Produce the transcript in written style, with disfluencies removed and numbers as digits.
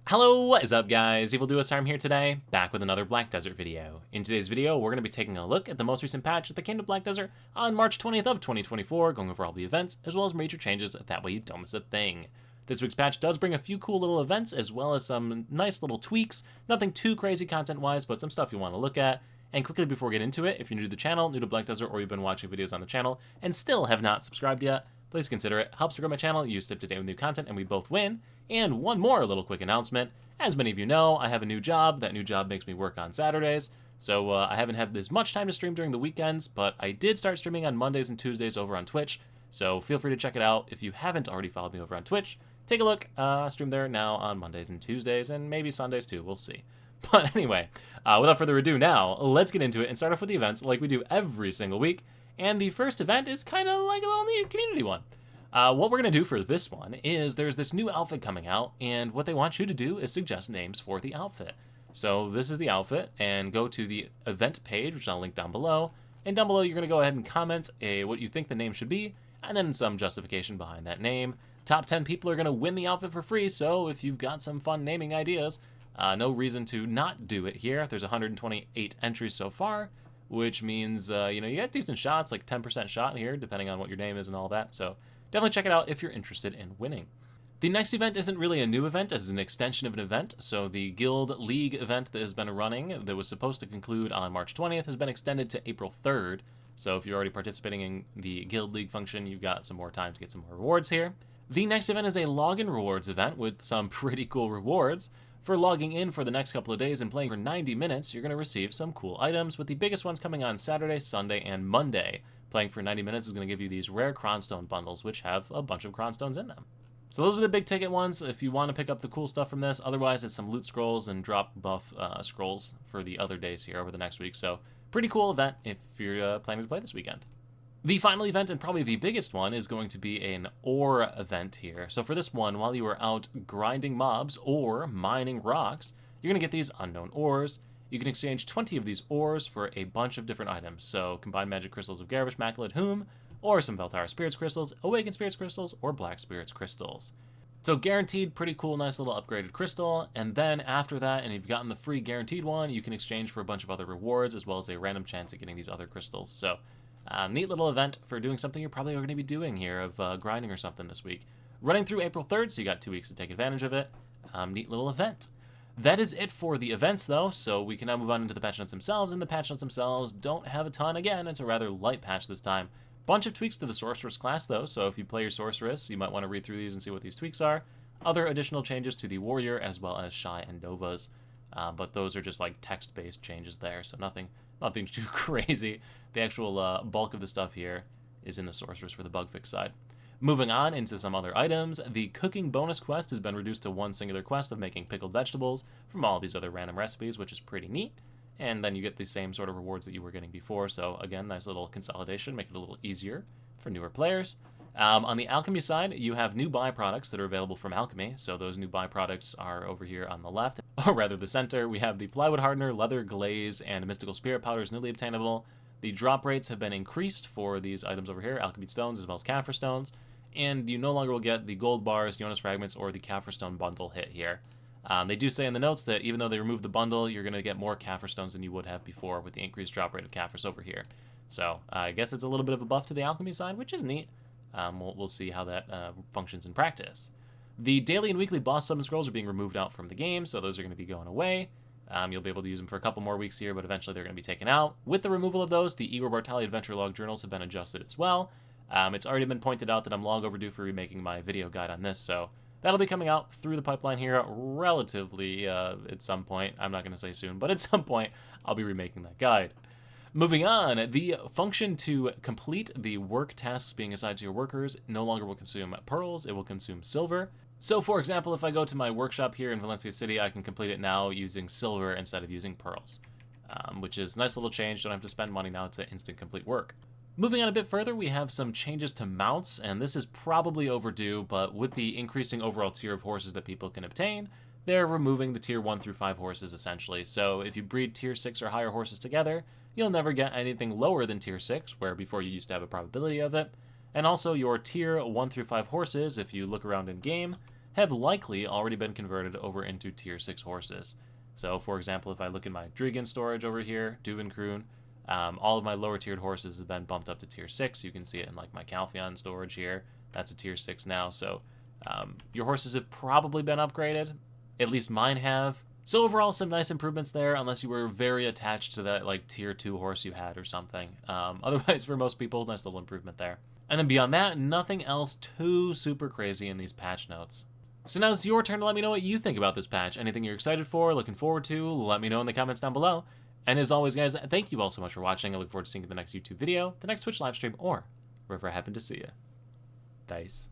Hello, what is up guys? Evildoer here today, back with another Black Desert video. In today's video, we're going to be taking a look at the most recent patch that came to Black Desert on March 20th of 2024, going over all the events, as well as major changes, that way you don't miss a thing. This week's patch does bring a few cool little events, as well as some nice little tweaks, nothing too crazy content-wise, but some stuff you want to look at. And quickly before we get into it, if you're new to the channel, new to Black Desert, or you've been watching videos on the channel, and still have not subscribed yet, please consider it. Helps to grow my channel, you stay up to date with new content, and we both win. And one more little quick announcement. As many of you know, I have a new job. That new job makes me work on Saturdays, so I haven't had as much time to stream during the weekends, but I did start streaming on Mondays and Tuesdays over on Twitch, so feel free to check it out. If you haven't already followed me over on Twitch, take a look. I stream there now on Mondays and Tuesdays, and maybe Sundays too, we'll see. But anyway, without further ado now, let's get into it and start off with the events like we do every single week. And the first event is kind of like a little neat community one. What we're going to do for this one is there's this new outfit coming out, and what they want you to do is suggest names for the outfit. So this is the outfit, and go to the event page, which I'll link down below. And down below, you're going to go ahead and comment what you think the name should be, and then some justification behind that name. Top 10 people are going to win the outfit for free, so if you've got some fun naming ideas, no reason to not do it here. There's 128 entries so far, which means, you get decent shots, like 10% shot here, depending on what your name is and all that, so definitely check it out if you're interested in winning. The next event isn't really a new event, as it's an extension of an event, so the Guild League event that has been running, that was supposed to conclude on March 20th, has been extended to April 3rd, so if you're already participating in the Guild League function, you've got some more time to get some more rewards here. The next event is a login rewards event with some pretty cool rewards. For logging in for the next couple of days and playing for 90 minutes, you're going to receive some cool items, with the biggest ones coming on Saturday, Sunday, and Monday. Playing for 90 minutes is going to give you these rare Cronstone bundles, which have a bunch of Cronstones in them. So those are the big ticket ones if you want to pick up the cool stuff from this. Otherwise, it's some loot scrolls and drop buff scrolls for the other days here over the next week. So pretty cool event if you're planning to play this weekend. The final event, and probably the biggest one, is going to be an ore event here. So for this one, while you are out grinding mobs or mining rocks, you're going to get these unknown ores. You can exchange 20 of these ores for a bunch of different items. So combined magic crystals of Garish, Macula, Whom, or some Veltara Spirits crystals, Awakened Spirits crystals, or Black Spirits crystals. So guaranteed, pretty cool, nice little upgraded crystal. And then after that, and you've gotten the free guaranteed one, you can exchange for a bunch of other rewards, as well as a random chance at getting these other crystals. So neat little event for doing something you're probably going to be doing here of grinding or something this week. Running through April 3rd, so you got 2 weeks to take advantage of it. Neat little event. That is it for the events, though, so we can now move on into the patch notes themselves, and the patch notes themselves don't have a ton. Again, it's a rather light patch this time. Bunch of tweaks to the Sorceress class, though, so if you play your Sorceress, you might want to read through these and see what these tweaks are. Other additional changes to the Warrior, as well as Shy and Novas, but those are just like text-based changes there, so nothing too crazy. The actual bulk of the stuff here is in the Sorceress for the bug fix side. Moving on into some other items, the cooking bonus quest has been reduced to one singular quest of making pickled vegetables from all these other random recipes, which is pretty neat. And then you get the same sort of rewards that you were getting before, so again, nice little consolidation, make it a little easier for newer players. On the alchemy side, you have new byproducts that are available from alchemy, so those new byproducts are over here on the left, or rather the center. We have the plywood hardener, leather glaze, and mystical spirit powders newly obtainable. The drop rates have been increased for these items over here, alchemy stones as well as Kaffir stones, and you no longer will get the gold bars, Jonas fragments, or the Kaffir stone bundle hit here. They do say in the notes that even though they removed the bundle, you're going to get more Kaffir stones than you would have before with the increased drop rate of Kaffirs over here. So I guess it's a little bit of a buff to the alchemy side, which is neat. We'll see how that functions in practice. The daily and weekly boss summon scrolls are being removed out from the game, so those are going to be going away. You'll be able to use them for a couple more weeks here, but eventually they're going to be taken out. With the removal of those, the Igor Bartali Adventure Log journals have been adjusted as well. It's already been pointed out that I'm long overdue for remaking my video guide on this, so that'll be coming out through the pipeline here relatively at some point. I'm not going to say soon, but at some point I'll be remaking that guide. Moving on, the function to complete the work tasks being assigned to your workers no longer will consume pearls, it will consume silver. So for example, if I go to my workshop here in Valencia City, I can complete it now using silver instead of using pearls, which is a nice little change. Don't have to spend money now to instant complete work. Moving on a bit further, we have some changes to mounts, and this is probably overdue, but with the increasing overall tier of horses that people can obtain, they're removing the tier 1 through 5 horses essentially. So if you breed tier 6 or higher horses together, you'll never get anything lower than tier 6, where before you used to have a probability of it. And also your tier 1 through 5 horses, if you look around in game, have likely already been converted over into tier 6 horses. So, for example, if I look in my Drigan storage over here, Duvenkroon, all of my lower tiered horses have been bumped up to tier 6. You can see it in like my Calpheon storage here. That's a tier 6 now. So your horses have probably been upgraded. At least mine have. So overall, some nice improvements there, unless you were very attached to that like tier 2 horse you had or something. Otherwise, for most people, nice little improvement there. And then beyond that, nothing else too super crazy in these patch notes. So now it's your turn to let me know what you think about this patch. Anything you're excited for, looking forward to, let me know in the comments down below. And as always, guys, thank you all so much for watching. I look forward to seeing you in the next YouTube video, the next Twitch livestream, or wherever I happen to see you. Dice.